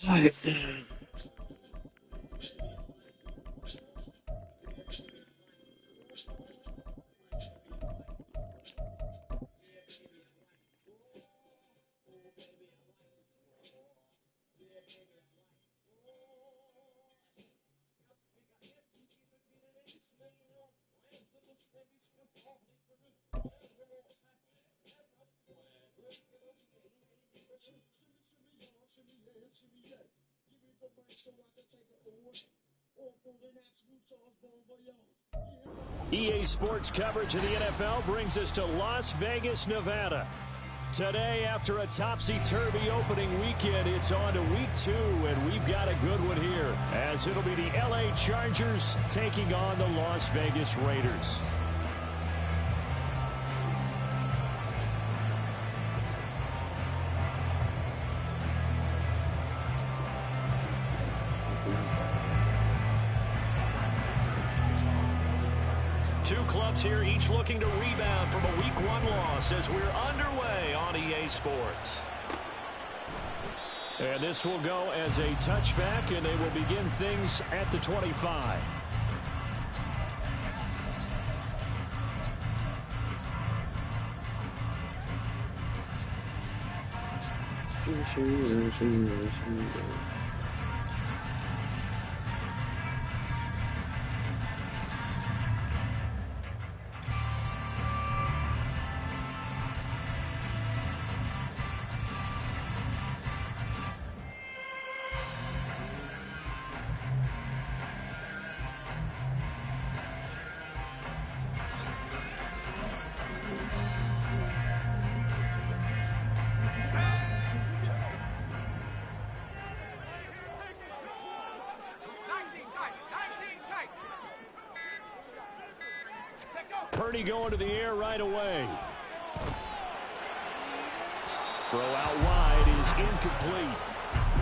はい。EA Sports coverage of the NFL brings us to Las Vegas, Nevada. Today, after a topsy-turvy opening weekend, it's on to week 2, and we've got a good one here, as it'll be the LA Chargers taking on the Las Vegas Raiders. Two clubs here, each looking to rebound from a Week 1 loss as we're underway on EA Sports. And this will go as a touchback, and they will begin things at the 25. Purdy going to the air right away. Throw out wide is incomplete.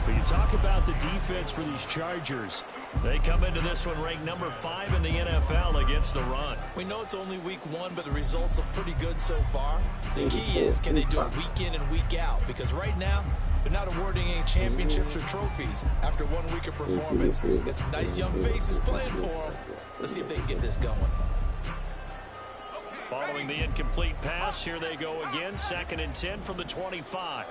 But you talk about the defense for these Chargers. They come into this one ranked number 5 in the NFL against the run. We know it's only week 1, but the results look pretty good so far. The key is, can they do it week in and week out? Because right now, they're not awarding any championships or trophies after 1 week of performance. Got some nice young faces playing for them. Let's see if they can get this going. Following the incomplete pass, here they go again. 2nd and 10 from the 25.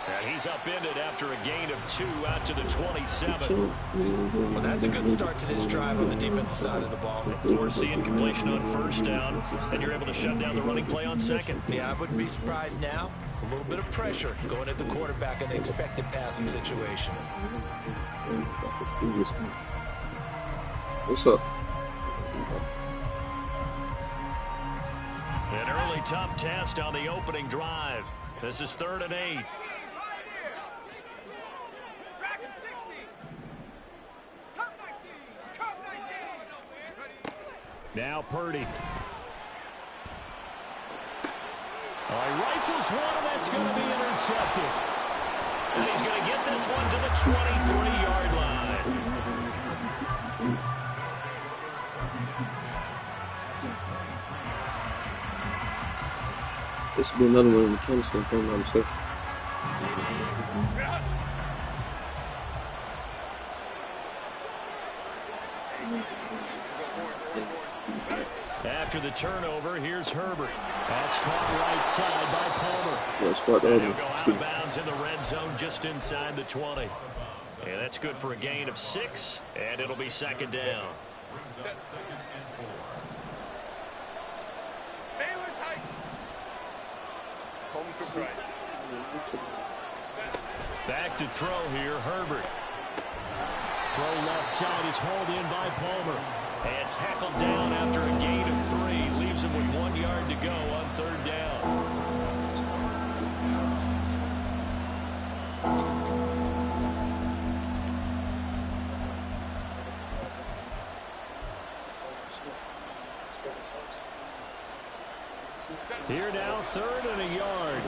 And he's upended after a gain of 2 out to the 27. Well, that's a good start to this drive on the defensive side of the ball. Force the incompletion on 1st down, and you're able to shut down the running play on 2nd. Yeah, I wouldn't be surprised now. A little bit of pressure going at the quarterback in an expected passing situation. What's up? An early tough test on the opening drive. This is 3rd and 8. Now Purdy. Oh, he rifles one, and that's going to be intercepted. And he's going to get this one to the 23-yard line. This will be another one in the Kings game, if I'm not mistaken. After the turnover, here's Herbert. That's caught right side by Palmer. Yeah, spot and he'll go out of bounds in the red zone just inside the 20. And that's good for a gain of 6, and it'll be 2nd down. Back to throw here, Herbert. Throw left side is hauled in by Palmer. And tackled down after a gain of 3. Leaves him with 1 yard to go on 3rd down. Here now, 3rd and a yard.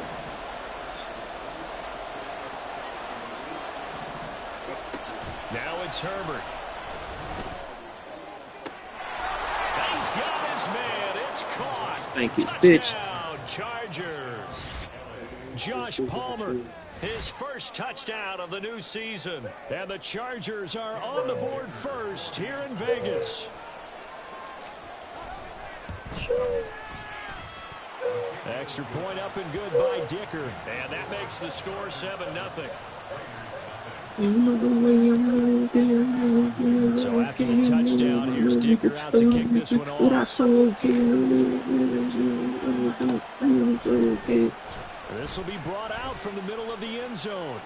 Now it's Herbert. He's got his man. It's caught. Thank you, Touchdown, Chargers. Josh Palmer, his first touchdown of the new season. And the Chargers are on the board first here in Vegas. Extra point up and good by Dicker. And that makes the score 7-0. So after the touchdown, here's Dicker out to kick this one off. This will be brought out from the middle of the end zone.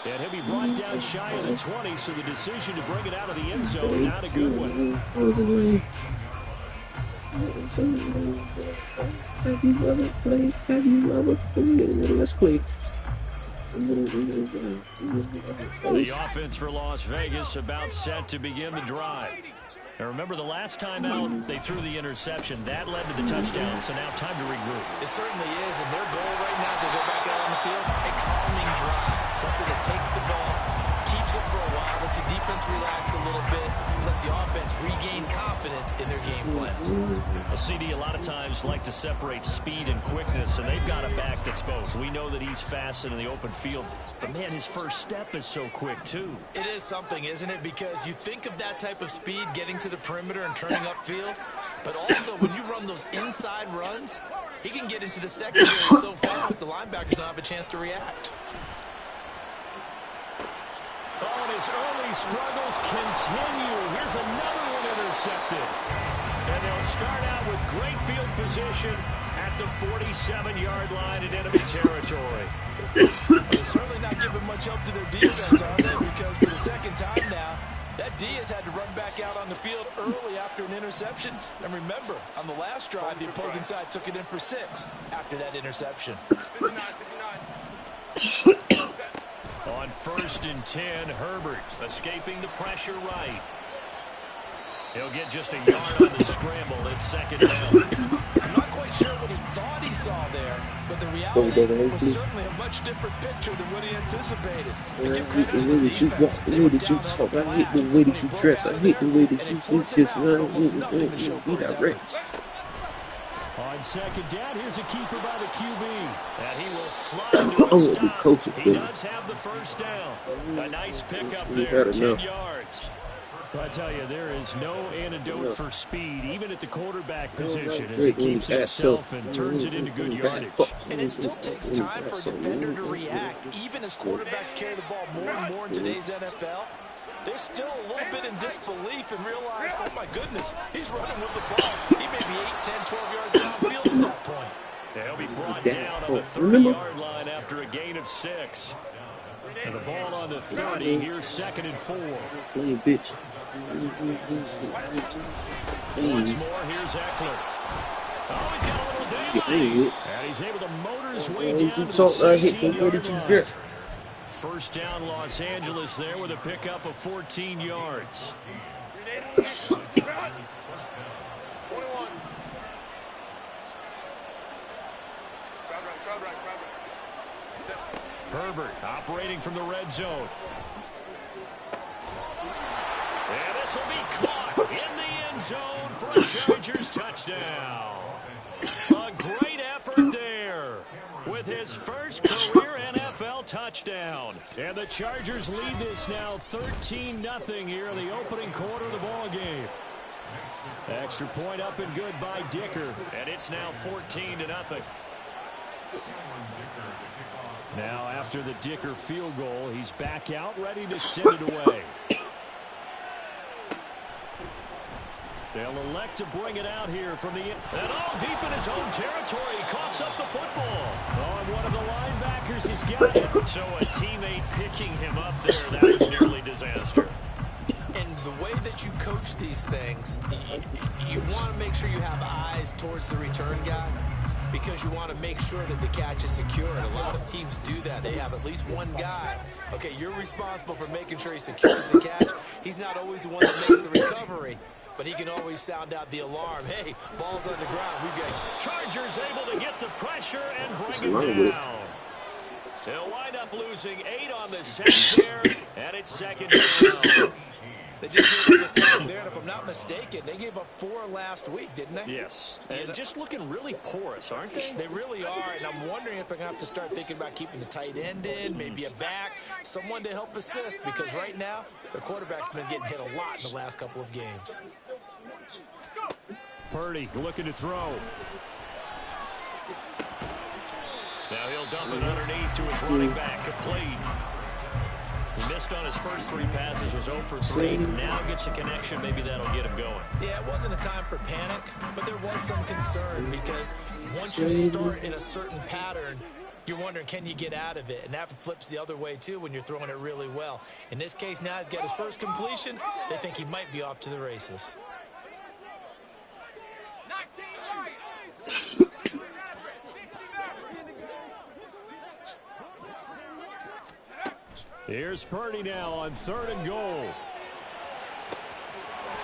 And he'll be brought down shy of the 20, so the decision to bring it out of the end zone, not a good one. Let's play. The offense for Las Vegas about set to begin the drive. Now remember, the last time out, they threw the interception. That led to the touchdown, so now time to regroup. It certainly is, and their goal right now as they go back out on the field, a calming drive. Something that takes the ball, keeps it for a while, lets the defense relax a little bit, lets the offense regain confidence in their game plan. A CD a lot of times like to separate speed and quickness, and they've got a back that's both. We know that he's fast in the open field, but man, his first step is so quick too. It is something, isn't it? Because you think of that type of speed getting to the perimeter and turning upfield, but also when you run those inside runs, he can get into the secondary so fast the linebackers don't have a chance to react. Oh, and his early struggles continue. Here's another one intercepted. And they'll start out with great field position at the 47-yard line in enemy territory. They're certainly not giving much help to their defense, are they? Because for the second time now, that Diaz had to run back out on the field early after an interception. And remember, on the last drive, the opposing side took it in for 6 after that interception. 59. On 1st and 10, Herbert escaping the pressure right. He'll get just a yard on the scramble. It's 2nd down. I'm not quite sure what he thought he saw there, but the reality was certainly a much different picture than what he anticipated. I hate the way that you walk, the way that you talk, I hate the way that you dress, I hate the way that you do this, and I don't be direct. On 2nd down, here's a keeper by the QB. And he will slide into a stop. He does have the first down. A nice pickup there, 10 yards. So I tell you, there is no antidote for speed, even at the quarterback position, as he keeps it himself and turns it into good yardage. And it still takes time for a defender to react. Even as quarterbacks carry the ball more and more in today's NFL, they're still a little bit in disbelief and realize, oh my goodness, he's running with the ball. He may be 8, 10, 12 yards downfield at that point. He'll be brought down on the 30-yard line after a gain of 6. And the ball on the 30, here's 2nd and 4. Play bitch. Once more, here's Eckler. Oh, he's got a little daylight. And he's able to motor his way down to the 16-yard line. First down, Los Angeles there with a pickup of 14 yards. Herbert operating from the red zone. And this will be caught in the end zone for a Chargers touchdown. A great effort there with his first career NFL touchdown. And the Chargers lead this now 13-0 here in the opening quarter of the ball game. Extra point up and good by Dicker. And it's now 14-0. Now after the Dicker field goal, he's back out ready to send it away. They'll elect to bring it out here from the and all deep in his own territory. He coughs up the football. Oh, and one of the linebackers has got it. So a teammate picking him up there, that was nearly disaster. And the way that you coach these things, you want to make sure you have eyes towards the return guy because you want to make sure that the catch is secure. And a lot of teams do that. They have at least one guy. Okay, you're responsible for making sure he secures the catch. He's not always the one that makes the recovery, but he can always sound out the alarm. Hey, ball's on the ground. We've got Chargers able to get the pressure and bring it down. They'll wind up losing 8 on the sack there, and it's second down. They just gave up the sack there, and if I'm not mistaken, they gave up 4 last week, didn't they? Yes, and just looking really porous, aren't they? They really are, and I'm wondering if they're going to have to start thinking about keeping the tight end in, maybe a back, someone to help assist, because right now, their quarterback's been getting hit a lot in the last couple of games. Purdy looking to throw. Now he'll dump it underneath to his running back, complete. He missed on his first 3 passes, was 0 for 3. Now gets a connection. Maybe that'll get him going. Yeah, it wasn't a time for panic, but there was some concern because once you start in a certain pattern, you're wondering, can you get out of it? And that flips the other way, too, when you're throwing it really well. In this case, now he's got his first completion. They think he might be off to the races. Here's Purdy now on 3rd and goal.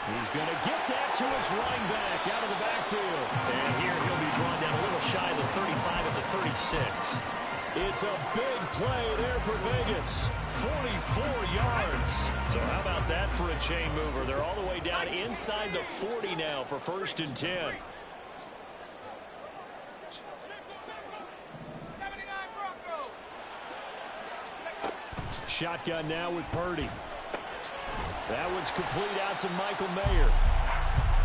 He's going to get that to his running back out of the backfield. And here he'll be brought down a little shy of the 35 of the 36. It's a big play there for Vegas. 44 yards. So how about that for a chain mover? They're all the way down inside the 40 now for 1st and 10. Shotgun now with Purdy. That one's complete out to Michael Mayer.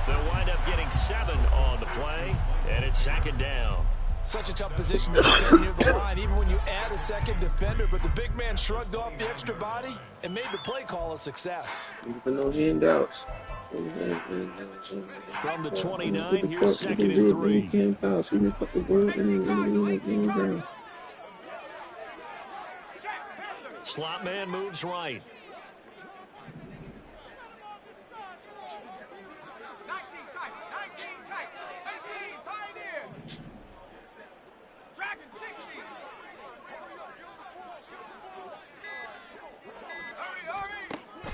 They'll wind up getting 7 on the play, and it's 2nd down. Such a tough position to defend near the line, even when you add a second defender, but the big man shrugged off the extra body and made the play call a success. No handouts. From the 29, here's 2nd and 3. Slot man moves right.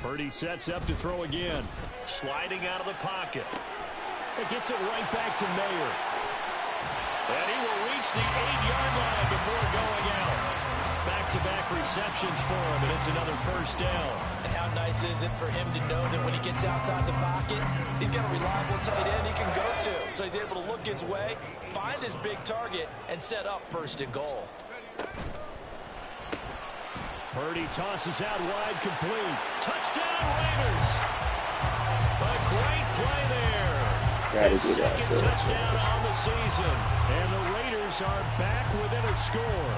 Purdy sets up to throw again. Sliding out of the pocket. It gets it right back to Mayer. And he will reach the 8-yard line before going out. Back-to-back receptions for him, and it's another 1st down. And how nice is it for him to know that when he gets outside the pocket, he's got a reliable tight end he can go to. So he's able to look his way, find his big target, and set up 1st and goal. Purdy tosses out wide, complete. Touchdown, Raiders. A great play there. His 2nd touchdown on the season. And the Raiders are back within a score.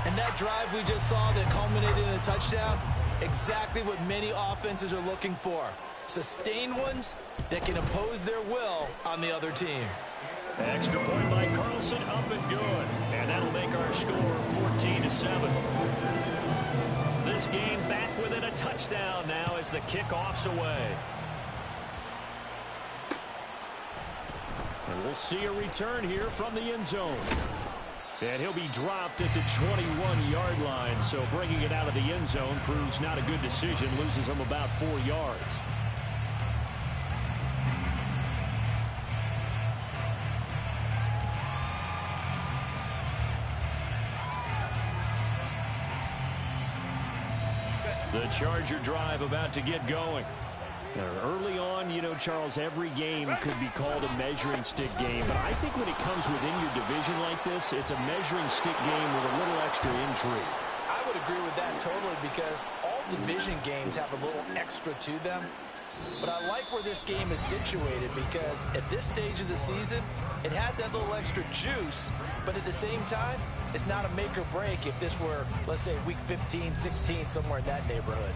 And that drive we just saw that culminated in a touchdown, exactly what many offenses are looking for. Sustained ones that can impose their will on the other team. Extra point by Carlson, up and good. And that'll make our score 14-7. This game back within a touchdown now as the kickoff's away. And we'll see a return here from the end zone. And he'll be dropped at the 21-yard line, so bringing it out of the end zone proves not a good decision, loses him about 4 yards. The Charger drive about to get going. Early on, you know, Charles, every game could be called a measuring stick game. But I think when it comes within your division like this, it's a measuring stick game with a little extra intrigue. I would agree with that totally because all division games have a little extra to them. But I like where this game is situated because at this stage of the season, it has that little extra juice. But at the same time, it's not a make or break if this were, let's say, week 15, 16, somewhere in that neighborhood.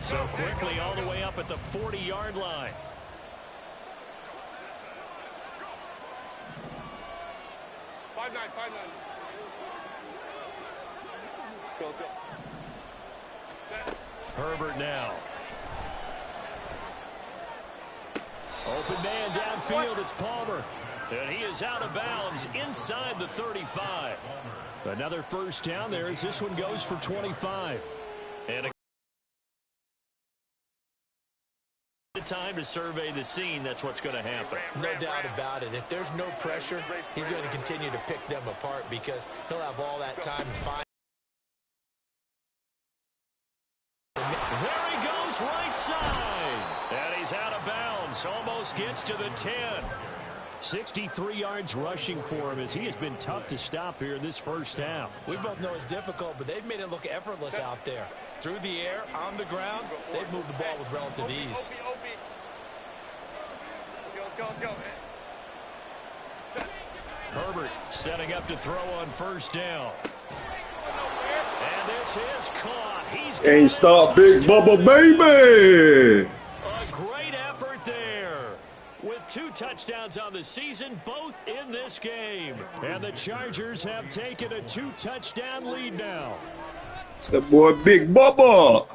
So quickly all the way up at the 40-yard line. Herbert now. Open man downfield, it's Palmer. And he is out of bounds inside the 35. Another 1st down there as this one goes for 25. And time to survey the scene, that's what's going to happen. No doubt about it. If there's no pressure, he's going to continue to pick them apart because he'll have all that time to find. There he goes right side. And he's out of bounds. Almost gets to the 10. 63 yards rushing for him as he has been tough to stop here in this first half. We both know it's difficult, but they've made it look effortless out there. Through the air, on the ground, they've moved the ball with relative ease. Herbert setting up to throw on first down. And this is caught. He's Ain't stop Big Bubba, baby. A great effort there. With 2 touchdowns on the season, both in this game. And the Chargers have taken a 2-touchdown lead now. It's that boy Big Bubba.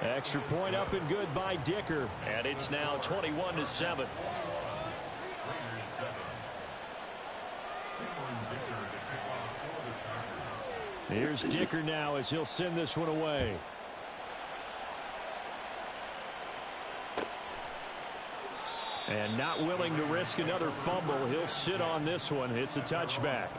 Extra point up and good by Dicker. And it's now 21-7. Here's Dicker now as he'll send this one away. And not willing to risk another fumble. He'll sit on this one. It's a touchback.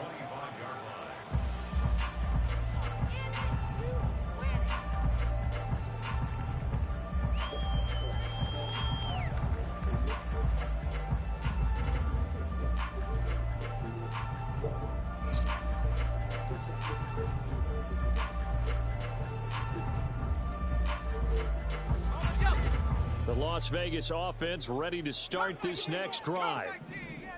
The Las Vegas offense ready to start this next drive.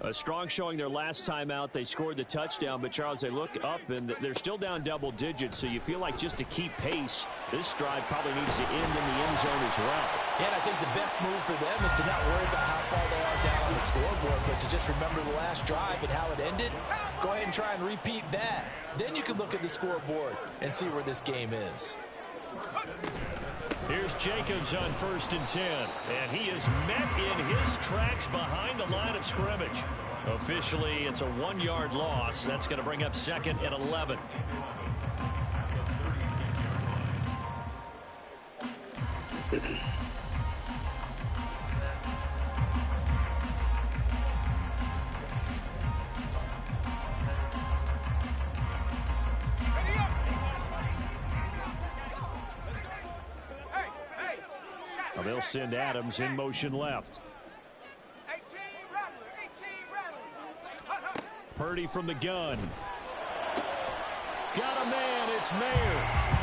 A strong showing their last time out. They scored the touchdown, but Charles, they look up and they're still down double digits, so you feel like just to keep pace, this drive probably needs to end in the end zone as well. Yeah, and I think the best move for them is to not worry about how far they are down on the scoreboard, but to just remember the last drive and how it ended. Go ahead and try and repeat that. Then you can look at the scoreboard and see where this game is. Here's Jacobs on 1st and 10, and he is met in his tracks behind the line of scrimmage. Officially, it's a 1-yard loss. That's going to bring up 2nd and 11. They'll send Adams in motion left. Purdy from the gun. Got a man. It's Mayer.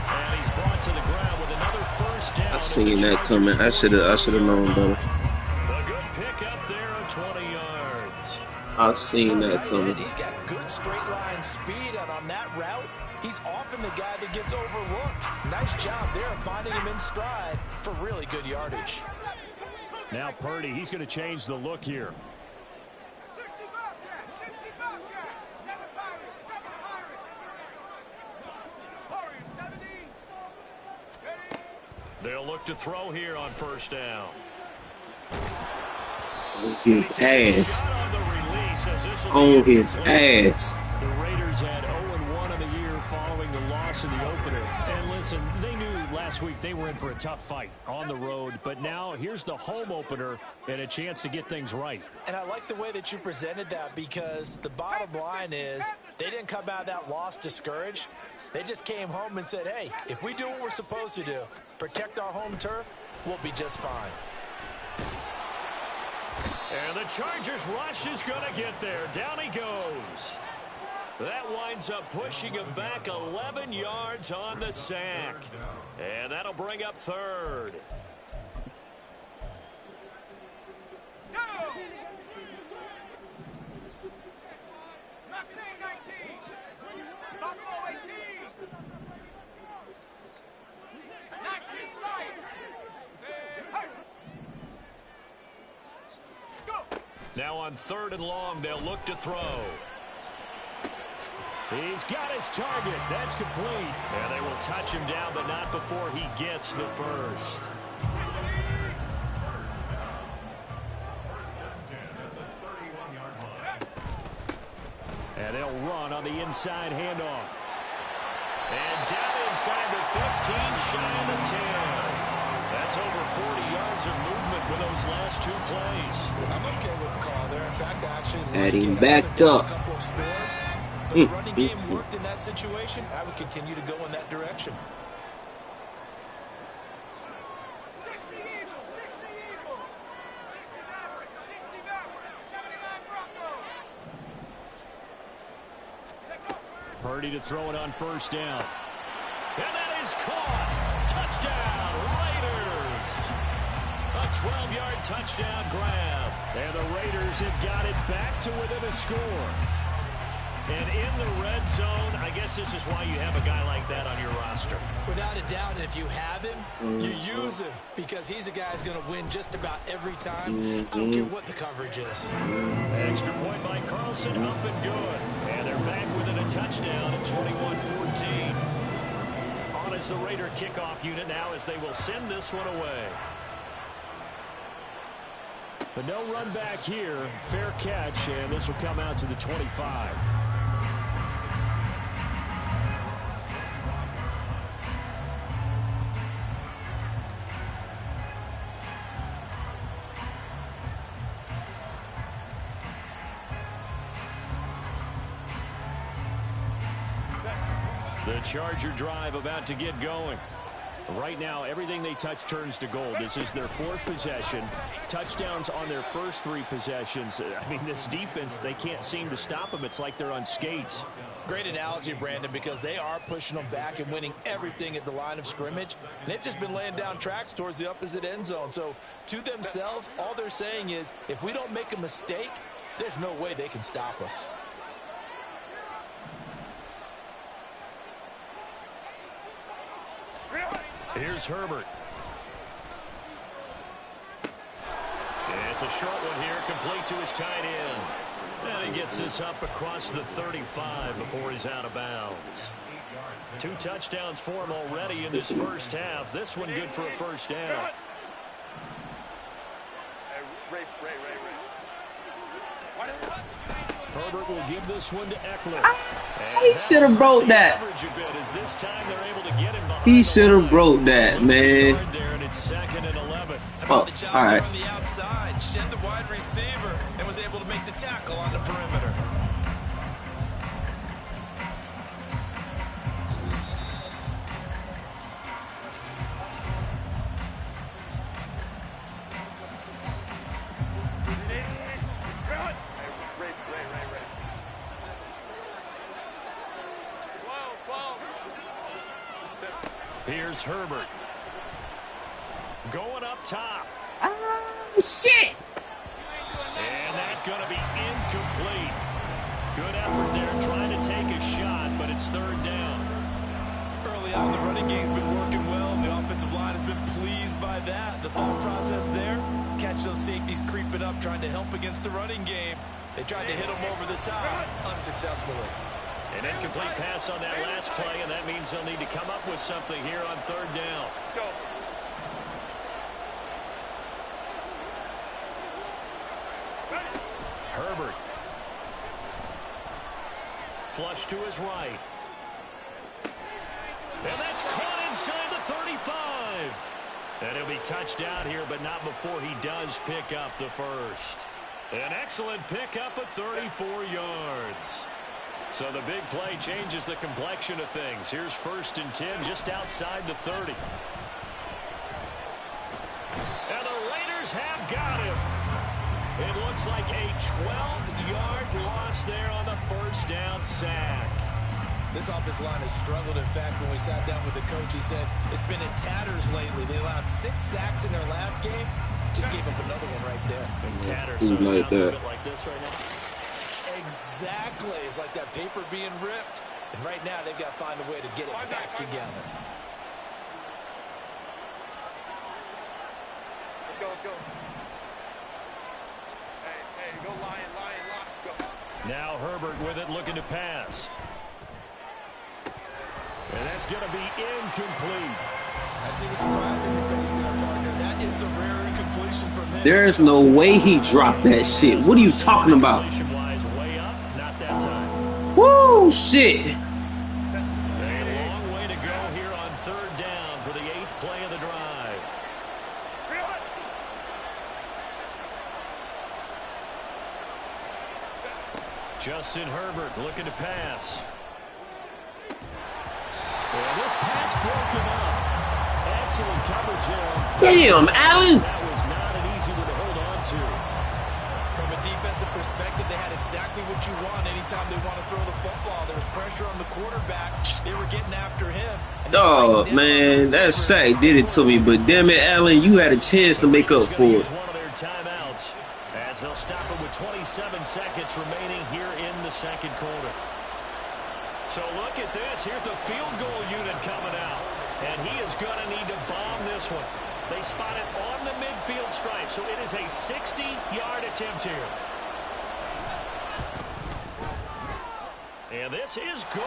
And he's brought to the ground with another first down. I seen that coming. I should have known better. A good pick up there of 20 yards. I seen that coming. He's got good straight line speed, and on that route, he's often the guy that gets overlooked. Nice job there of finding him in stride for really good yardage. Now Purdy, he's going to change the look here. They'll look to throw here on first down. On his ass. On his ass. The Raiders had 0-1 in the year following the loss in the opener. And listen, they knew last week they were in for a tough fight on the road. But now here's the home opener and a chance to get things right. And I like the way that you presented that, because the bottom line is they didn't come out of that loss discouraged. They just came home and said, hey, if we do what we're supposed to do, protect our home turf, we'll be just fine. And the Chargers rush is going to get there. Down he goes. That winds up pushing him back 11 yards on the sack. And that'll bring up 3rd. Now on 3rd and long, they'll look to throw. He's got his target. That's complete. And they will touch him down, but not before he gets the first. And they'll run on the inside handoff. And down inside the 15, shy of the 10. That's over 40 yards of movement with those last 2 plays. I'm okay with the call there. In fact, I actually like Adding it. back up. A couple of scores, but the running game worked in that situation. I would continue to go in that direction. Purdy to throw it on first down. And that is caught. Touchdown, Raiders. A 12-yard touchdown grab. And the Raiders have got it back to within a score. And in the red zone, I guess this is why you have a guy like that on your roster. Without a doubt, and if you have him, you use him because he's a guy who's going to win just about every time. I don't care what the coverage is. Extra point by Carlson, up and good. And they're back within a touchdown at 21-14. On as the Raider kickoff unit now as they will send this one away. But no run back here. Fair catch, and this will come out to the 25. The Charger drive about to get going. Right now, everything they touch turns to gold. This is their 4th possession. Touchdowns on their first 3 possessions. I mean, this defense, they can't seem to stop them. It's like they're on skates. Great analogy, Brandon, because they are pushing them back and winning everything at the line of scrimmage. And they've just been laying down tracks towards the opposite end zone. So, to themselves, all they're saying is, if we don't make a mistake, there's no way they can stop us. Here's Herbert. It's a short one here, complete to his tight end. And he gets this up across the 35 before he's out of bounds. 2 touchdowns for him already in this first half. This one good for a first down. Herbert will give this one to Eckler. He should have broke that. He should have broke that, man. Oh, all right. On the outside, shed the wide receiver, and was able to make the tackle on the perimeter. Here's Herbert. Going up top. Shit. And that's going to be incomplete. Good effort there trying to take a shot, but it's 3rd down. Early on, the running game's been working well, and the offensive line has been pleased by that. The thought process there, catch those safeties creeping up, trying to help against the running game. They tried to hit them over the top, unsuccessfully. An incomplete pass on that last play, and that means they'll need to come up with something here on 3rd down. Herbert. Flush to his right. And that's caught inside the 35. And he'll be touched out here, but not before he does pick up the first. An excellent pickup of 34 yards. So the big play changes the complexion of things. Here's 1st and 10 just outside the 30. And the Raiders have got him. It looks like a 12-yard loss there on the first down sack. This offensive line has struggled. In fact, when we sat down with the coach, he said it's been in tatters lately. They allowed 6 sacks in their last game. Just gave up another one right there. And tatters, so it sounds a bit like this right now. Exactly. It's like that paper being ripped. And right now, they've got to find a way to get it back together. Let's go. Hey, go Lion, go. Now Herbert with it, looking to pass. And that's going to be incomplete. I see the surprise in your face there, partner. That is a rare incompletion from him. There's no way he dropped that shit. What are you talking about? Way up, not that time. Woo, shit. A long way to go here on 3rd down for the 8th play of the drive. Justin Herbert looking to pass. And this pass broken up. Excellent coverage there. Damn, Allen. That was not an easy one to hold on to. From a defensive perspective, they had exactly what you want anytime they want to throw the football. There was pressure on the quarterback. They were getting after him. Oh, man, that sack did it to me. But damn it, Allen, you had a chance to make up for it. One of their timeouts as they'll stop it with 27 seconds remaining here in the second quarter. So look at this. Here's the field goal unit coming out. And he is going to need to bomb this one. They spot it on the midfield stripe. So it is a 60-yard attempt here. And this is good.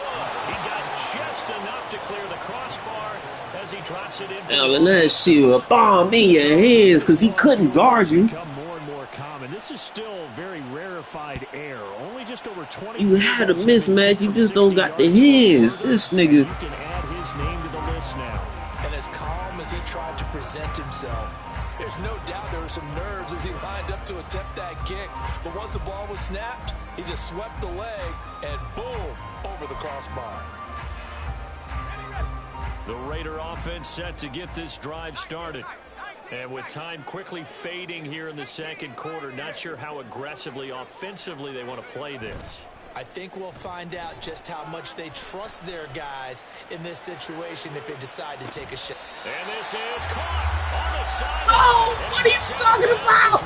He got just enough to clear the crossbar as he drops it in. Allen, that shit a bomb in your hands because he couldn't guard you. More and more common. This is still very rarefied air. Only just over 20. You had a mismatch. You just don't got the hands. This nigga. You can add his name to the list now. And as calm as he tried to present himself, there's no doubt there were some nerves as he lined up to attempt that kick. But once the ball was snapped, he just swept the leg and boom, over the crossbar. The Raider offense set to get this drive started. And with time quickly fading here in the second quarter, not sure how aggressively, offensively they want to play this. I think we'll find out just how much they trust their guys in this situation if they decide to take a shot. And this is caught on the side. Oh, what are you talking about?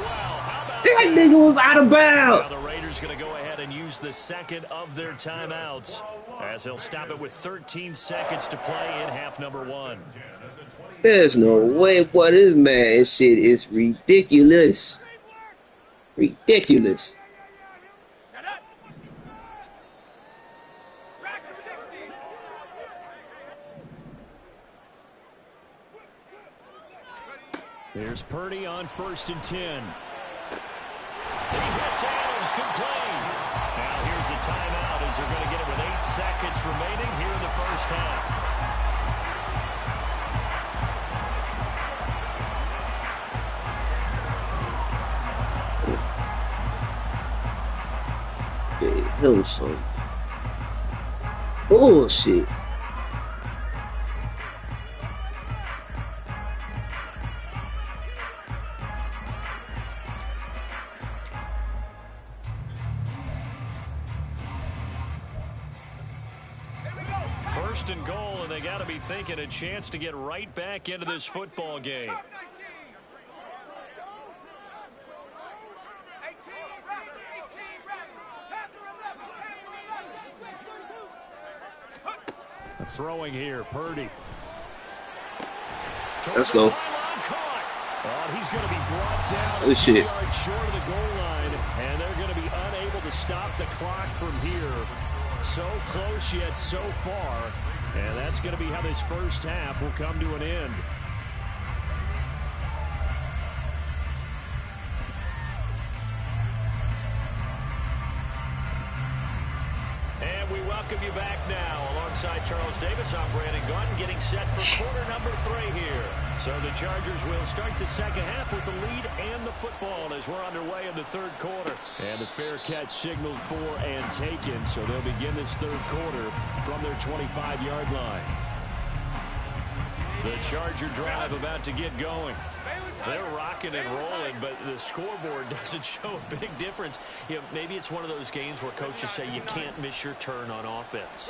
That nigga was out of bounds. Now the Raiders going to go ahead and use the second of their timeouts as they'll stop it with 13 seconds to play in half number one. There's no way, boy. This man shit is ridiculous. Ridiculous. Here's Purdy on 1st and 10. He hits Adams, good play. Now here's a timeout as they're going to get it with 8 seconds remaining here in the first half. Hell, son. Bullshit. First and goal, and they got to be thinking a chance to get right back into this football game. Throwing here, Purdy. Let's go. Oh, he's going to be brought down Good shit. yards short of the goal line, and they're going to be unable to stop the clock from here. So close yet so far, and that's going to be how this first half will come to an end. And we welcome you back now. Alongside Charles Davis, I'm Brandon Gunn, getting set for quarter number 3 here. So the Chargers will start the second half with the lead and the football as we're underway in the third quarter. And the fair catch signaled for and taken, so they'll begin this third quarter from their 25-yard line. The Charger drive about to get going. They're rocking and rolling, but the scoreboard doesn't show a big difference. You know, maybe it's one of those games where coaches say you can't miss your turn on offense.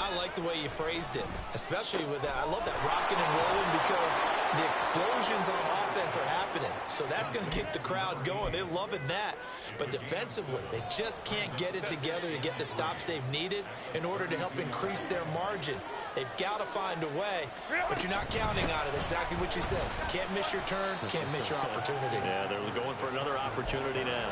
I like the way you phrased it, especially with that. I love that rocking and rolling because the explosions on offense are happening. So that's going to keep the crowd going. They're loving that. But defensively, they just can't get it together to get the stops they've needed in order to help increase their margin. They've got to find a way, but you're not counting on it. Exactly what you said. Can't miss your turn, can't miss your opportunity. Yeah, they're going for another opportunity now.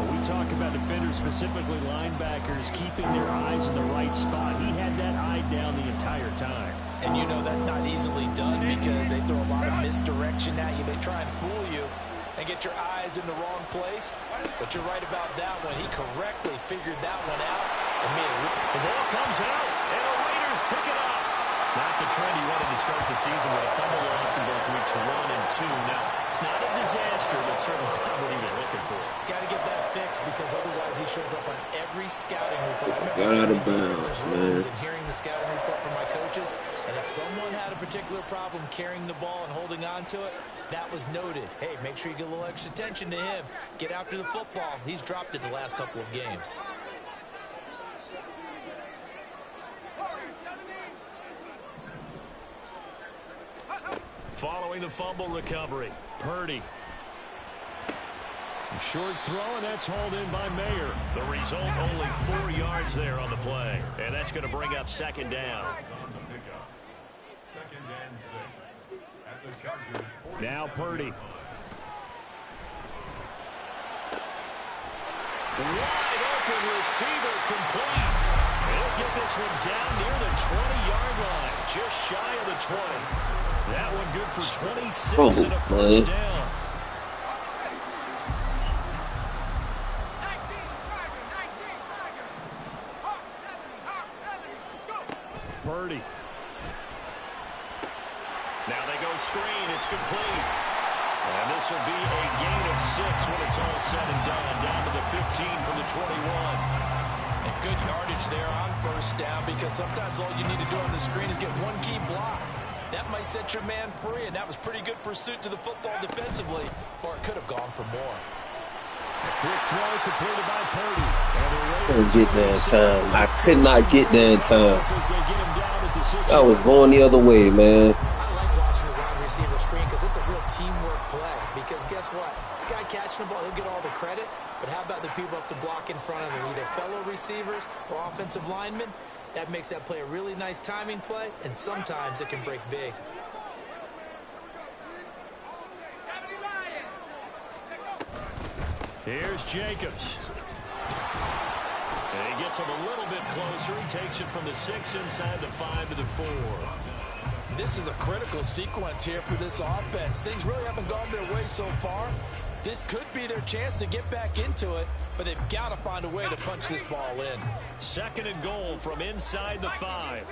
We talk about defenders, specifically linebackers, keeping their eyes in the right spot. He had that eye down the entire time. And you know that's not easily done because they throw a lot of misdirection at you. They try and fool you and get your eyes in the wrong place. But you're right about that one. He correctly figured that one out and made it. The ball comes out, and the Raiders pick it up. Not the trend he wanted to start the season with a fumble lost in both weeks 1 and 2. Now, It's not a disaster, but certainly not what he was looking for. Got to get that fixed because otherwise he shows up on every scouting report. I Out remember of seeing bounds, the rooms man. and hearing the scouting report from my coaches, and if someone had a particular problem carrying the ball and holding on to it, that was noted. Hey, make sure you get a little extra attention to him. Get after the football. He's dropped it the last couple of games. Following the fumble recovery, Purdy. Short throw, and that's hauled in by Mayer. The result, only 4 yards there on the play. And that's going to bring up second down. Now Purdy. Wide open receiver complete. He'll get this one down near the 20-yard line, just shy of the 20. That one good for 26 and a first down. Purdy. Now they go screen. It's complete. And this will be a gain of 6 when it's all said and done. Down to the 15 from the 21. And good yardage there on first down because sometimes all you need to do on the screen is get one key block. That might set your man free, and that was pretty good pursuit to the football defensively, or it could have gone for more. A quick throw completed by Purdy. Couldn't get there in time. I could not get there in time. I was going the other way, man. I like watching the wide receiver screen because it's a real teamwork play. Because guess what? The guy catching the ball, he'll get all the credit. But how about the people up to block in front of him, either fellow receivers or offensive linemen? That makes that play a really nice timing play, and sometimes it can break big. Here's Jacobs. And he gets him a little bit closer. He takes it from the 6 inside the 5 to the 4. This is a critical sequence here for this offense. Things really haven't gone their way so far. This could be their chance to get back into it, but they've got to find a way to punch this ball in. Second and goal from inside the 5.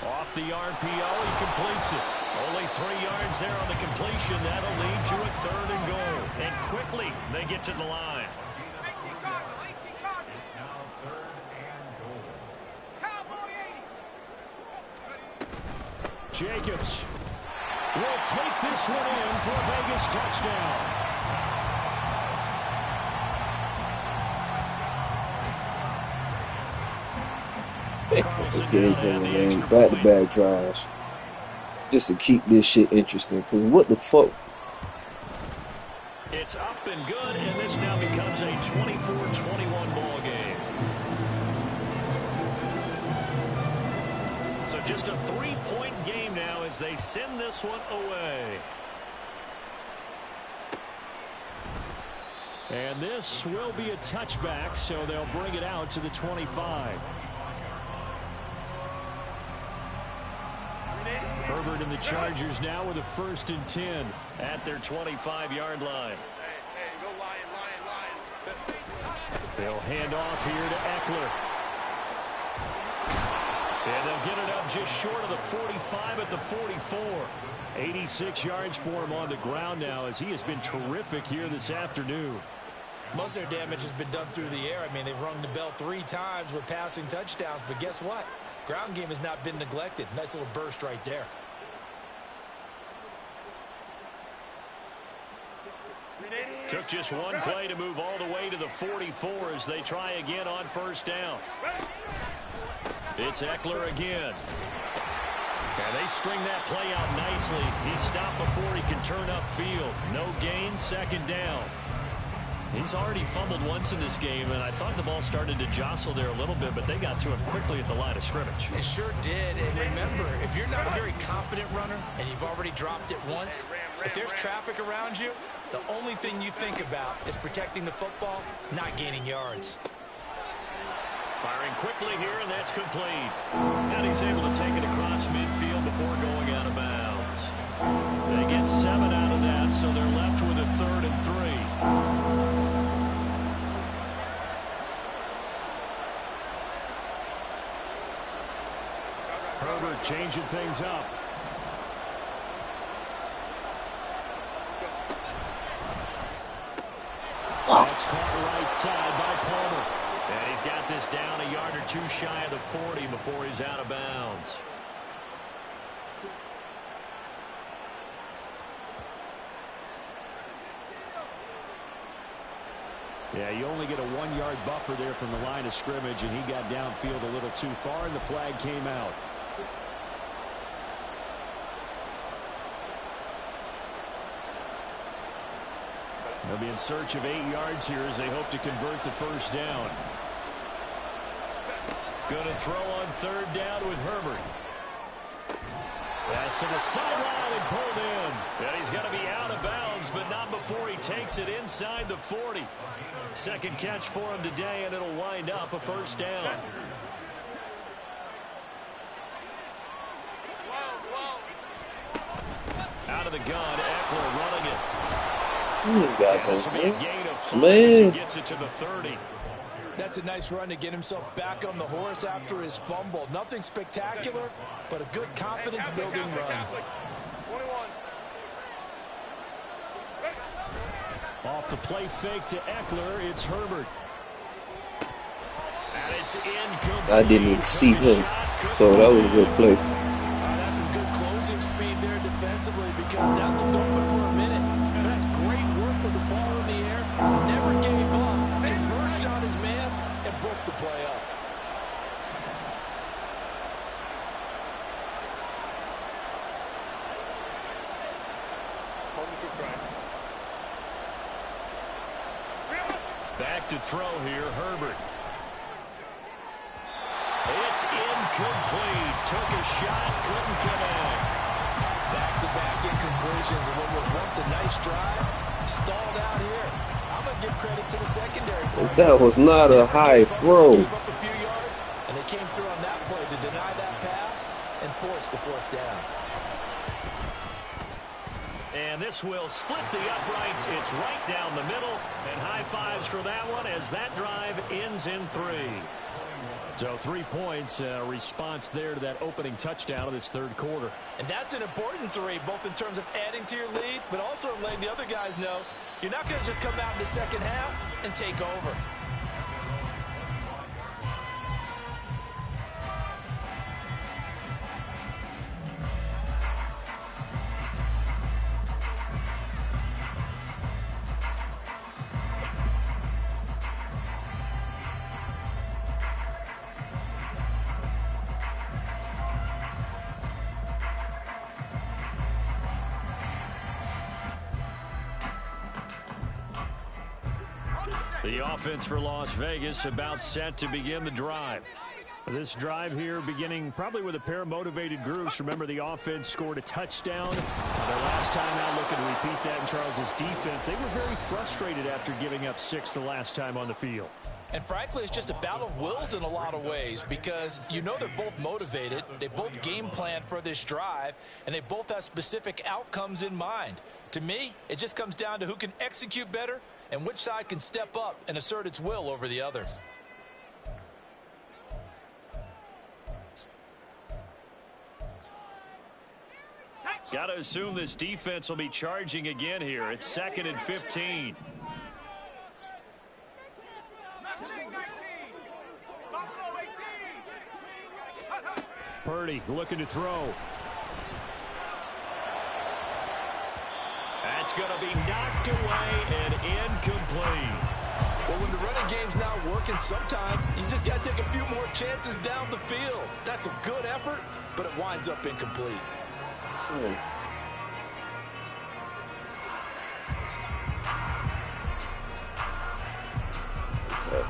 Off the RPO, he completes it. Only 3 yards there on the completion. That'll lead to a third and goal. And quickly, they get to the line. It's now third and goal. Cowboy 80. Jacobs will take this one in for a Vegas touchdown. Okay, back-to-back drives. Just to keep this shit interesting. Because what the fuck? It's up and good, and this now becomes a 24-21 ball game. So just a 3-point game now as they send this one away. And this will be a touchback, so they'll bring it out to the 25. Herbert and the Chargers now with a 1st and 10 at their 25-yard line. Hey, go Lion. They'll hand off here to Eckler. And they'll get it up just short of the 45 at the 44. 86 yards for him on the ground now as he has been terrific here this afternoon. Most of their damage has been done through the air. I mean, they've rung the bell 3 times with passing touchdowns, but guess what? Ground game has not been neglected. Nice little burst right there. Took just one play to move all the way to the 44 as they try again on 1st down. It's Eckler again. And they string that play out nicely. He's stopped before he can turn upfield. No gain, 2nd down. He's already fumbled once in this game, and I thought the ball started to jostle there a little bit, but they got to him quickly at the line of scrimmage. It sure did. And remember, if you're not a very confident runner and you've already dropped it once, if there's traffic around you, the only thing you think about is protecting the football, not gaining yards. Firing quickly here, and that's complete. And he's able to take it across midfield before going out of bounds. They get 7 out of that, so they're left with a 3rd and 3. Herbert changing things up. That's caught right side by Palmer. And he's got this down a yard or two shy of the 40 before he's out of bounds. Yeah, you only get a 1-yard buffer there from the line of scrimmage, and he got downfield a little too far, and the flag came out. They'll be in search of 8 yards here as they hope to convert the first down. Going to throw on third down with Herbert. Pass to the sideline and pulled in. And he's going to be out of bounds, but not before he takes it inside the 40. Second catch for him today, and it'll wind up a first down. Out of the gun, Eckler running it. Man. Gets it to the 30. That's a nice run to get himself back on the horse after his fumble. Nothing spectacular, but a good confidence-building run. Off the play fake to Eckler, it's Herbert. And it's incomplete. I didn't even see him, so that was a good play. That's some good closing speed there defensively because that looked open for a minute. And that's great work with the ball in the air. Never gave up. Converged on his man and broke the play up. Back to throw here, Herbert. It's incomplete. Took a shot, couldn't connect. Back-to-back incompletions in what was once a nice drive. Stalled out here. I'm going to give credit to the secondary. That was not a high throw. Gave up a few yards, and they came through on that play to deny that pass and force the fourth down. And this will split the uprights. It's right down the middle. And high fives for that one as that drive ends in 3. So 3 points, response there to that opening touchdown of this third quarter. And that's an important 3, both in terms of adding to your lead, but also letting the other guys know you're not going to just come out in the second half and take over. The offense for Las Vegas about set to begin the drive. This drive here beginning probably with a pair of motivated groups. Remember, the offense scored a touchdown. Their last time out, looking to repeat that in Charles' defense. They were very frustrated after giving up 6 the last time on the field. And frankly, it's just a battle of wills in a lot of ways because you know they're both motivated. They both game plan for this drive, and they both have specific outcomes in mind. To me, it just comes down to who can execute better and which side can step up and assert its will over the other. Got to assume this defense will be charging again here. It's 2nd and 15. Purdy looking to throw. That's going to be knocked away and incomplete. Well, when the running game's not working, sometimes you just got to take a few more chances down the field. That's a good effort, but it winds up incomplete.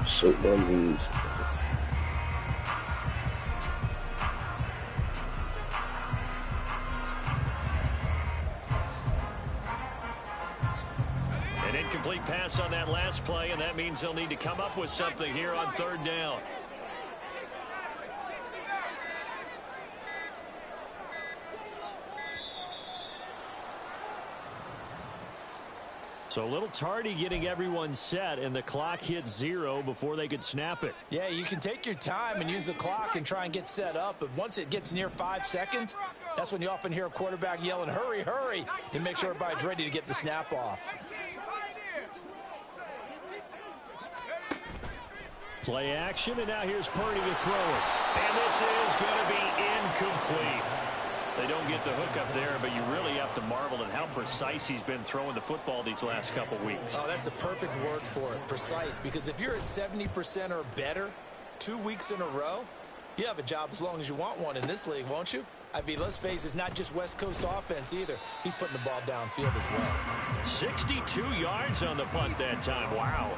Shoot my knees. An incomplete pass on that last play, and that means they'll need to come up with something here on third down. So a little tardy getting everyone set, and the clock hit 0 before they could snap it. Yeah, you can take your time and use the clock and try and get set up, but once it gets near 5 seconds, that's when you often hear a quarterback yelling, hurry, hurry, to make sure everybody's ready to get the snap off. Play action, and now here's Purdy to throw it. And this is going to be incomplete. They don't get the hook up there, but you really have to marvel at how precise he's been throwing the football these last couple weeks. Oh, that's the perfect word for it, precise, because if you're at 70% or better 2 weeks in a row, you have a job as long as you want one in this league, won't you? I mean, let's face it, it's not just West Coast offense either. He's putting the ball downfield as well. 62 yards on the punt that time. Wow.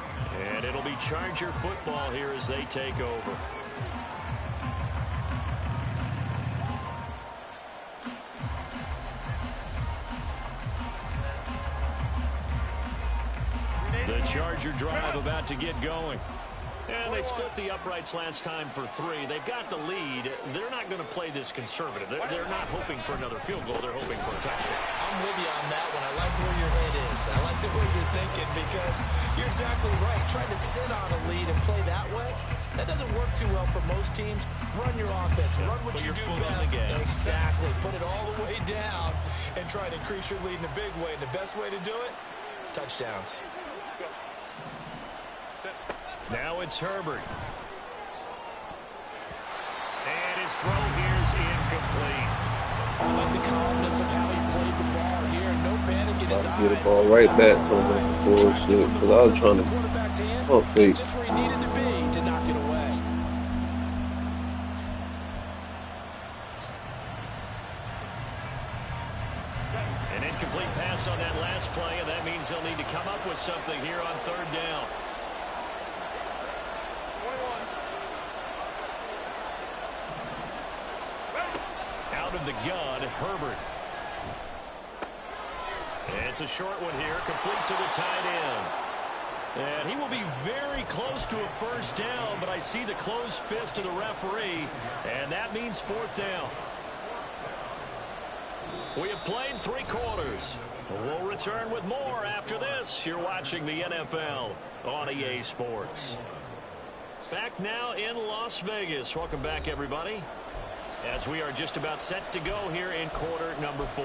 And it'll be Charger football here as they take over. The Charger drive about to get going. And they split the uprights last time for 3. They've got the lead. They're not going to play this conservative. They're not hoping for another field goal. They're hoping for a touchdown. I'm with you on that one. I like where your head is. I like the way you're thinking because you're exactly right. Trying to sit on a lead and play that way, that doesn't work too well for most teams. Run your offense. Run what you do best. Exactly. Put it all the way down and try to increase your lead in a big way. And the best way to do it, touchdowns. Now it's Herbert. And his throw here is incomplete. I like the calmness of how he played the ball here. No panic in his eyes. Get the ball right back to him. Bullshit. Because I was trying to pump fake. Just where he needed to be to knock it away. An incomplete pass on that last play, and that means they'll need to come up with something here on 3rd down. Out of the gun, Herbert. It's a short one here, complete to the tight end. And he will be very close to a 1st down, but I see the closed fist of the referee, and that means 4th down. We have played 3 quarters. We'll return with more after this. You're watching the NFL on EA Sports. Back now in Las Vegas. Welcome back, everybody, as we are just about set to go here in quarter number 4.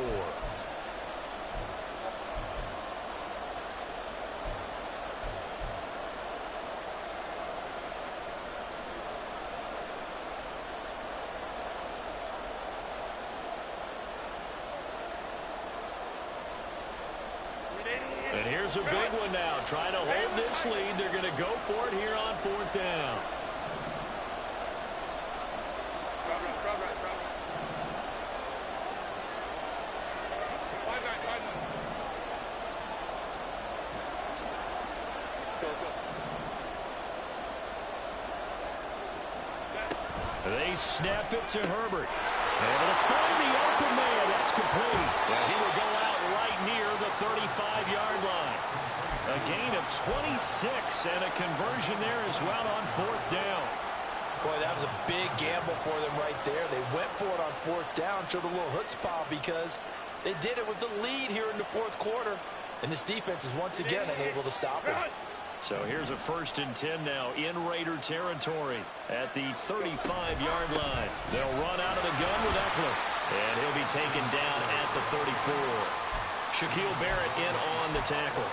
And here's a big one now. Trying to hold this lead. They're going to go for it here on 4th down. They snap it to Herbert. Able to find the open man. That's complete. And he will go out right near the 35-yard line. A gain of 26 and a conversion there as well on 4th down. Boy, that was a big gamble for them right there. They went for it on 4th down, showed a little chutzpah because they did it with the lead here in the 4th quarter. And this defense is once again unable to stop it. So here's a 1st and 10 now in Raider territory at the 35-yard line. They'll run out of the gun with Eckler. And he'll be taken down at the 34. Shaquille Barrett in on the tackle.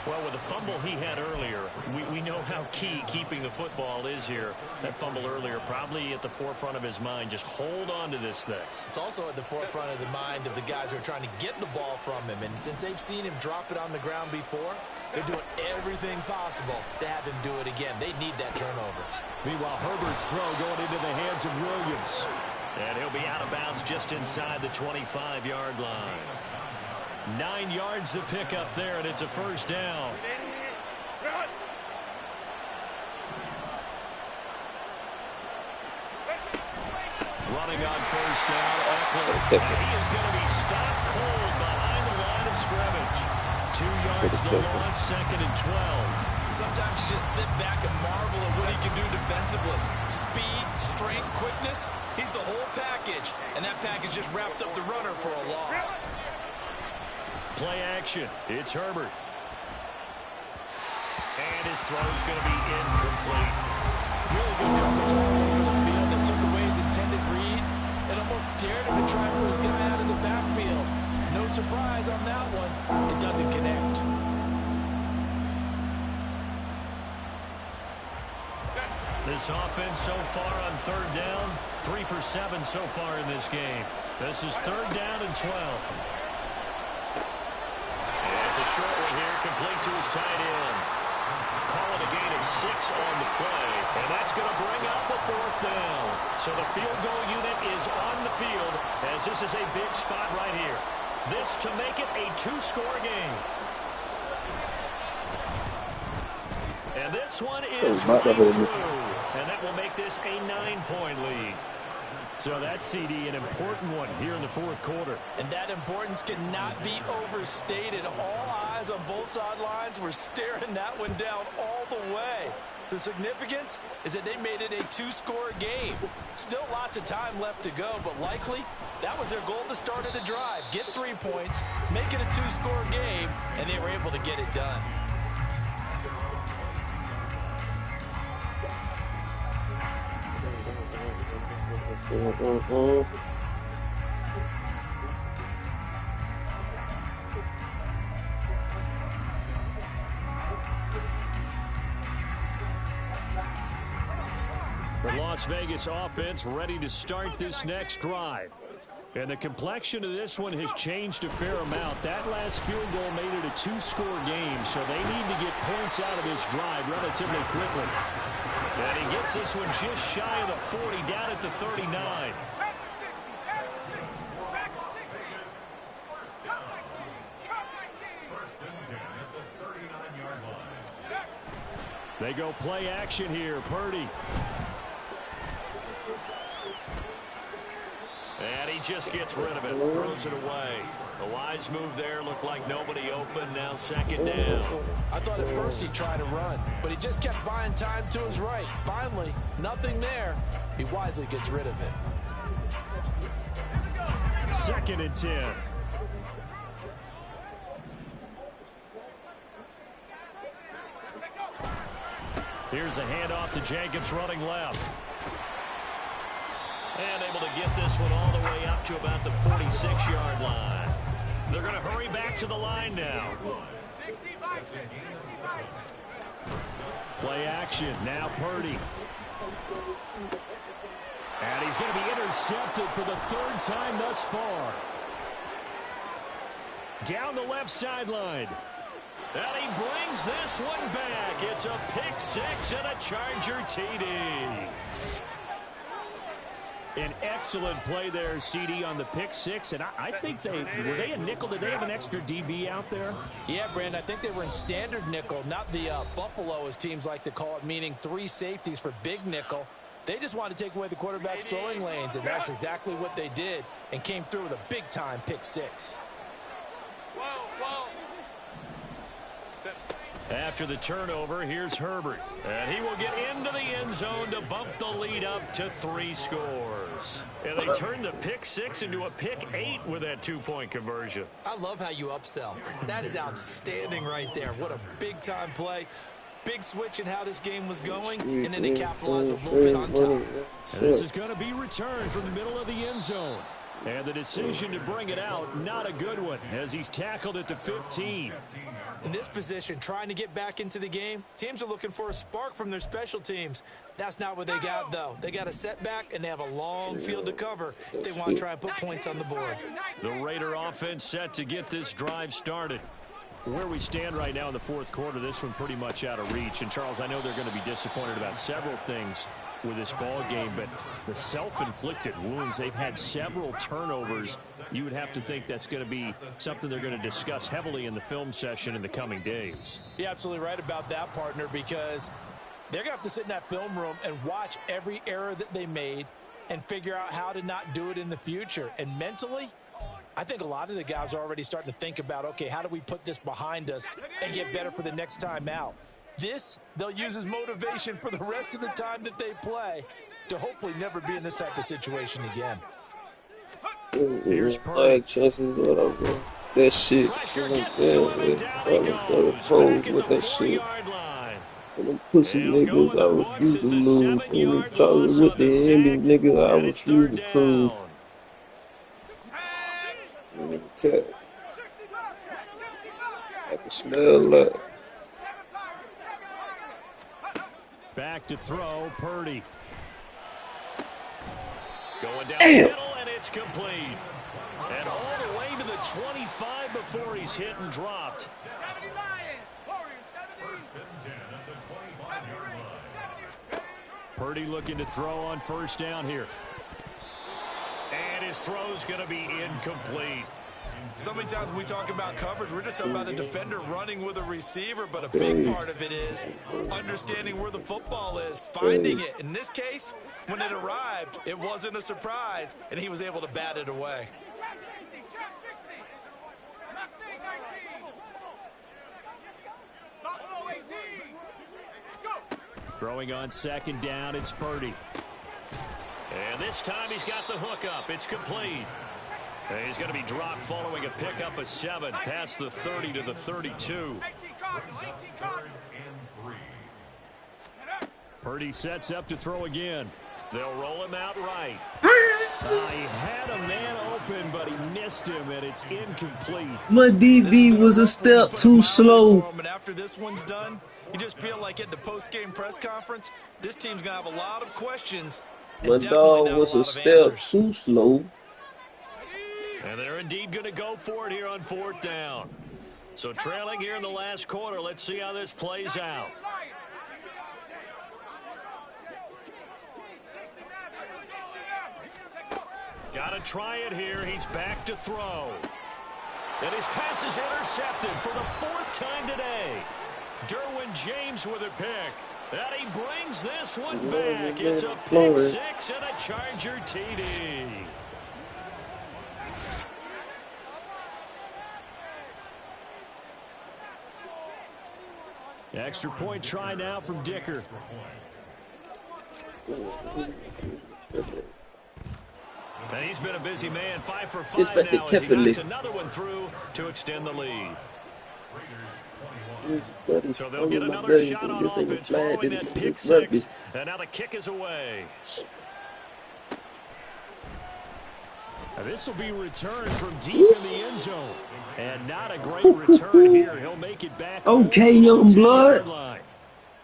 Well, with the fumble he had earlier, we know how key keeping the football is here. That fumble earlier probably at the forefront of his mind. Just hold on to this thing. It's also at the forefront of the mind of the guys who are trying to get the ball from him. And since they've seen him drop it on the ground before, they're doing everything possible to have him do it again. They need that turnover. Meanwhile, Herbert's throw going into the hands of Williams. And he'll be out of bounds just inside the 25-yard line. 9 yards to pick up there, and it's a 1st down. Running on 1st down, Eckler. He is going to be stopped cold behind the line of scrimmage. 2 yards the loss, 2nd and 12. Sometimes you just sit back and marvel at what he can do defensively. Speed, strength, quickness. He's the whole package. And that package just wrapped up the runner for a loss. Play action. It's Herbert. And his throw is going to be incomplete. Really good coverage all over the field that took away his intended read and almost dared him to try for his guy out of the backfield. No surprise on that one. It doesn't connect. This offense so far on third down, 3 for 7 so far in this game. This is third down and 12. And it's a short one here, complete to his tight end. Call it a gain of 6 on the play, and that's going to bring up a fourth down. So the field goal unit is on the field as this is a big spot right here. This to make it a 2-score game. And this one is right through, and that will make this a 9-point lead. So that's, CD, an important one here in the fourth quarter. And that importance cannot be overstated. All eyes on both sidelines were staring that one down all the way. The significance is that they made it a 2-score game. Still lots of time left to go, but likely that was their goal at the start of the drive. Get 3 points, make it a 2-score game, and they were able to get it done. The Las Vegas offense ready to start this next drive. And the complexion of this one has changed a fair amount. That last field goal made it a 2-score game, so they need to get points out of this drive relatively quickly. And he gets this one just shy of the 40, down at the 39. They go play action here. Purdy. And he just gets rid of it. Throws it away. A wise move there. Looked like nobody open. Now second down. I thought at first he tried to run, but he just kept buying time to his right. Finally, nothing there. He wisely gets rid of it. 2nd and 10. Here's a handoff to Jenkins running left. And able to get this one all the way up to about the 46-yard line. They're going to hurry back to the line now. Play action. Now Purdy. And he's going to be intercepted for the 3rd time thus far. Down the left sideline. And he brings this one back. It's a pick 6 and a Charger TD. An excellent play there, CD, on the pick 6. And I think were they a nickel? Did they have an extra DB out there? Yeah, Brandon, I think they were in standard nickel, not the Buffalo, as teams like to call it, meaning 3 safeties for big nickel. They just wanted to take away the quarterback's throwing lanes, and that's exactly what they did, and came through with a big-time pick 6. After the turnover, here's Herbert. And he will get into the end zone to bump the lead up to 3 scores. And they turned the pick 6 into a pick 8 with that 2-point conversion. I love how you upsell. That is outstanding right there. What a big-time play. Big switch in how this game was going, and then they capitalized a little bit on top. And this is going to be returned from the middle of the end zone. And the decision to bring it out, not a good one, as he's tackled at the 15. In this position, trying to get back into the game, teams are looking for a spark from their special teams. That's not what they got, though. They got a setback, and they have a long field to cover if they want to try and put points on the board. The Raider offense set to get this drive started. Where we stand right now in the fourth quarter, this one pretty much out of reach. And, Charles, I know they're going to be disappointed about several things with this ball game, but the self-inflicted wounds, they've had several turnovers. You would have to think that's going to be something they're going to discuss heavily in the film session in the coming days. You're absolutely right about that, partner, because they're going to have to sit in that film room and watch every error that they made and figure out how to not do it in the future. And mentally, I think a lot of the guys are already starting to think about, okay, how do we put this behind us and get better for the next time out? This, they'll use as motivation for the rest of the time that they play to hopefully never be in this type of situation again. Here's Purdy. That shit. Pressure gets to him, and down he goes. Back at the 4-yard line. Them pussy He'll go niggas, in I the books refuse to as a lose. When they 7-yard talking loss with on the the ending, sack, nigga, I and it's refuse third to cruise. down. Okay. I can smell that. Back to throw, Purdy. Going down the Damn. middle, and it's complete. And all the way to the 25 before he's hit and dropped. Purdy looking to throw on first down here. And his throw's going to be incomplete. So many times when we talk about coverage, we're just about a defender running with a receiver, but a big part of it is understanding where the football is, finding it. In this case, when it arrived, it wasn't a surprise, and he was able to bat it away. Throwing on second down, it's Purdy. And this time he's got the hook up. It's complete. And he's going to be dropped following a pickup of 7 past the 30 to the 32. Purdy sets up to throw again. They'll roll him out right. He had a man open, but he missed him, and it's incomplete. My DB was a step too slow. And after this one's done, you just feel like at the post-game press conference, this team's going to have a lot of questions. My dog was a step too slow. And they're indeed going to go for it here on fourth down. So trailing here in the last quarter, let's see how this plays out. Got to try it here. He's back to throw. And his pass is intercepted for the 4th time today. Derwin James with a pick. And he brings this one back. It's a pick 6 and a Charger TD. Extra point try now from Dicker. And he's been a busy man, 5 for 5 now as he knocks another one through to extend the lead. So they'll get another shot on offense following that pick 6. And now the kick is away. Now this will be returned from deep in the end zone. And not a great return here. He'll make it back. Okay, young blood.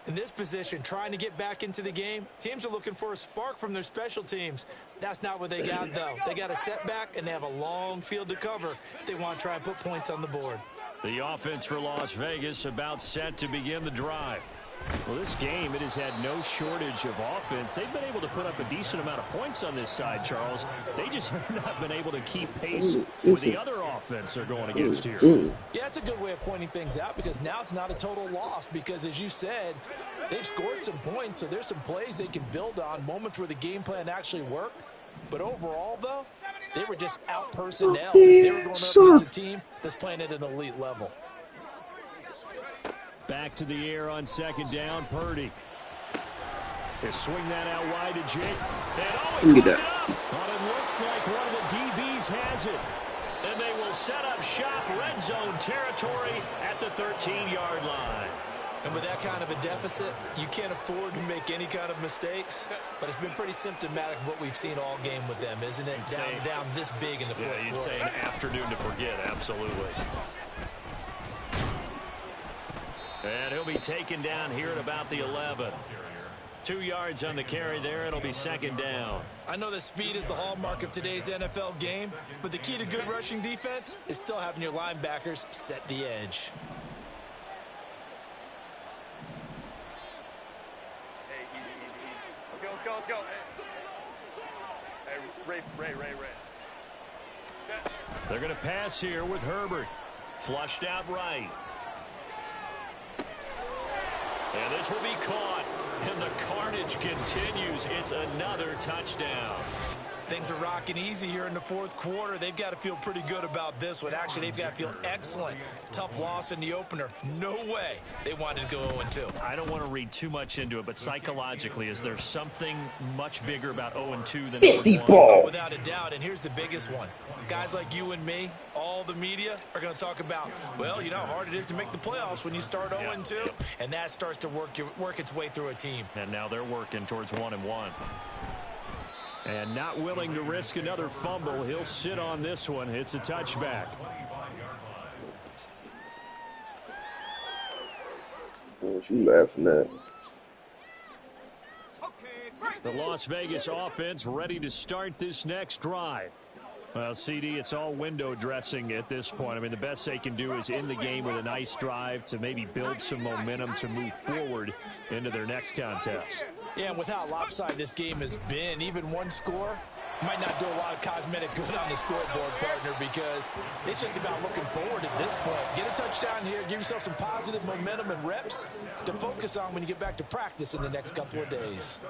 In this position, trying to get back into the game, teams are looking for a spark from their special teams. That's not what they got, though. They got a setback, and they have a long field to cover if they want to try and put points on the board. The offense for Las Vegas about set to begin the drive. Well, this game, it has had no shortage of offense. They've been able to put up a decent amount of points on this side, Charles. They just have not been able to keep pace with the other offense they're going against here. Yeah, it's a good way of pointing things out because now it's not a total loss because, as you said, they've scored some points, so there's some plays they can build on, moments where the game plan actually worked. But overall, though, they were just out-personnel. They were going up against a team that's playing at an elite level. Back to the air on second down, Purdy. They swing that out wide to Jake. And Get that. But it looks like one of the DBs has it. And they will set up shop red zone territory at the 13-yard line. And with that kind of a deficit, you can't afford to make any kind of mistakes. But it's been pretty symptomatic of what we've seen all game with them, isn't it? Down this big in the fourth quarter. You'd say an afternoon to forget, absolutely. And he'll be taken down here at about the 11. 2 yards on the carry there. It'll be second down. I know that speed is the hallmark of today's NFL game, but the key to good rushing defense is still having your linebackers set the edge. Hey, easy. Let's go. Hey, Ray. They're going to pass here with Herbert. Flushed out right. And this will be caught. And the carnage continues. It's another touchdown. Things are rocking easy here in the fourth quarter. They've got to feel pretty good about this one. Actually, they've got to feel excellent. Tough loss in the opener. No way they wanted to go 0-2. I don't want to read too much into it, but psychologically, is there something much bigger about 0-2 than 50 0-1? ball. Without a doubt, and here's the biggest one. Guys like you and me, all the media, are going to talk about, well, you know how hard it is to make the playoffs when you start 0-2, and that starts to work its way through a team. And now they're working towards 1-1. And not willing to risk another fumble. He'll sit on this one. It's a touchback. What you laughing at? The Las Vegas offense ready to start this next drive. Well, CD, it's all window dressing at this point. I mean, the best they can do is end the game with a nice drive to maybe build some momentum to move forward into their next contest. Yeah, and with how lopsided this game has been, even one score might not do a lot of cosmetic good on the scoreboard, partner, because it's just about looking forward at this point. Get a touchdown here, give yourself some positive momentum and reps to focus on when you get back to practice in the next couple of days.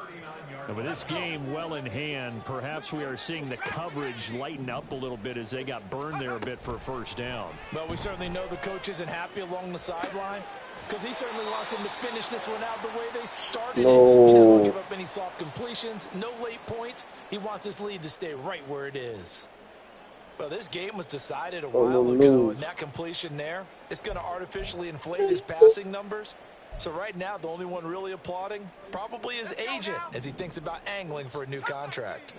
And with this game well in hand, perhaps we are seeing the coverage lighten up a little bit as they got burned there a bit for a first down. Well, we certainly know the coach isn't happy along the sideline, because he certainly wants them to finish this one out the way they started it. No. He doesn't want to give up any soft completions, no late points. He wants his lead to stay right where it is. Well, this game was decided a while ago, and that completion there, it's going to artificially inflate his passing numbers. So right now, the only one really applauding probably his agent as he thinks about angling for a new contract.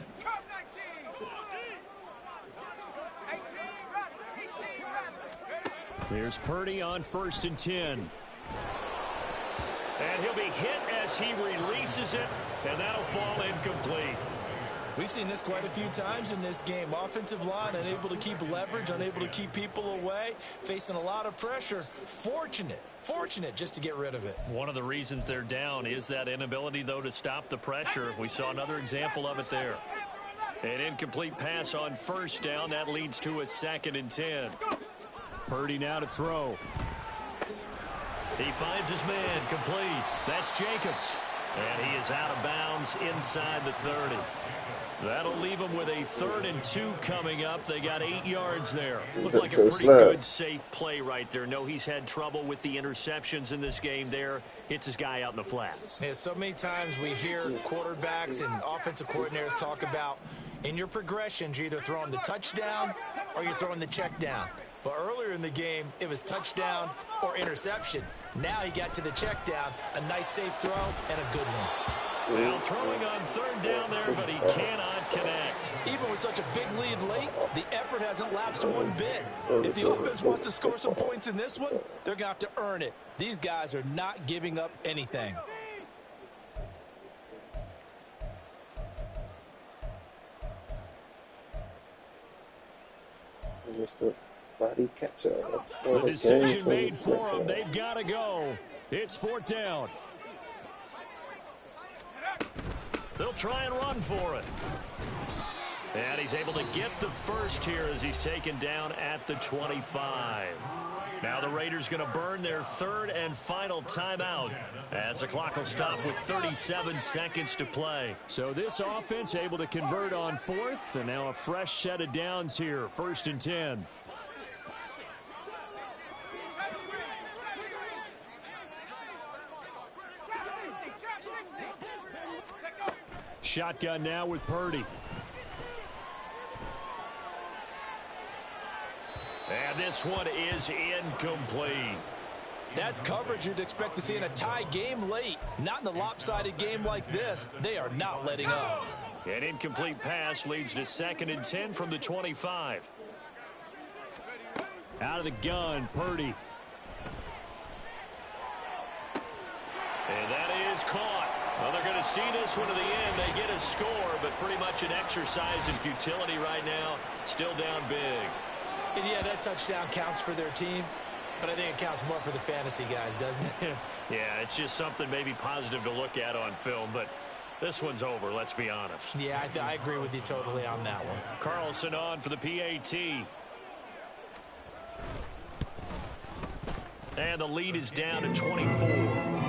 Here's Purdy on 1st and 10. And he'll be hit as he releases it, and that'll fall incomplete. We've seen this quite a few times in this game. Offensive line unable to keep leverage, unable to keep people away, facing a lot of pressure. Fortunate just to get rid of it. One of the reasons they're down is that inability, though, to stop the pressure. We saw another example of it there. An incomplete pass on 1st down. That leads to a 2nd and 10. Purdy now to throw. He finds his man complete. That's Jacobs. And he is out of bounds inside the 30. That'll leave them with a 3rd and 2 coming up. They got 8 yards there. Looked like a pretty good, safe play right there. No, he's had trouble with the interceptions in this game there. Hits his guy out in the flat. Yeah, so many times we hear quarterbacks and offensive coordinators talk about in your progressions, you're either throwing the touchdown or you're throwing the check down. But earlier in the game, it was touchdown or interception. Now he got to the check down, a nice safe throw, and a good one. Well, throwing on 3rd down there, but he cannot connect. Even with such a big lead late, the effort hasn't lapsed one bit. If the offense wants to score some points in this one, they're going to have to earn it. These guys are not giving up anything. Body catch up. The decision made for them. They've got to go. It's 4th down. They'll try and run for it. And he's able to get the first here as he's taken down at the 25. Now the Raiders going to burn their 3rd and final timeout as the clock will stop with 37 seconds to play. So this offense able to convert on 4th, and now a fresh set of downs here. 1st and 10. Shotgun now with Purdy. And this one is incomplete. that's coverage you'd expect to see in a tie game late. Not in a lopsided game like this. They are not letting up. An incomplete pass leads to 2nd and 10 from the 25. Out of the gun, Purdy. And that is caught. Well, they're going to see this one to the end. They get a score, but pretty much an exercise in futility right now. Still down big. And yeah, that touchdown counts for their team, but I think it counts more for the fantasy guys, doesn't it? Yeah, it's just something maybe positive to look at on film, but this one's over, let's be honest. Yeah, I agree with you totally on that one. Carlson on for the PAT. And the lead is down to 24.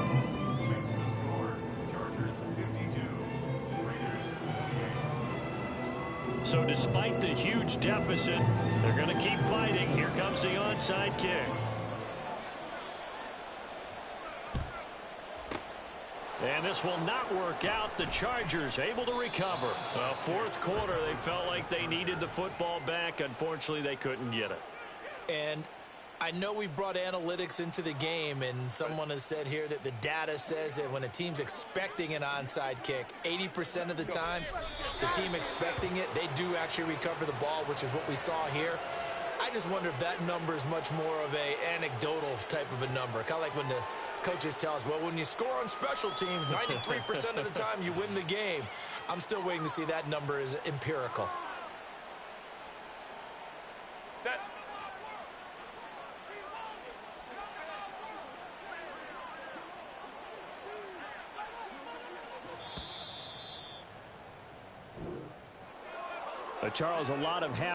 So despite the huge deficit, they're going to keep fighting. Here comes the onside kick. And this will not work out. The Chargers able to recover. Fourth quarter, they felt like they needed the football back. Unfortunately, they couldn't get it. And I know we brought analytics into the game, and someone has said here that the data says that when a team's expecting an onside kick, 80% of the time, the team expecting it, they do actually recover the ball, which is what we saw here. I just wonder if that number is much more of a anecdotal type of a number. Kind of like when the coaches tell us, well, when you score on special teams, 93% of the time you win the game. I'm still waiting to see that number is empirical. Set. Charles, a lot of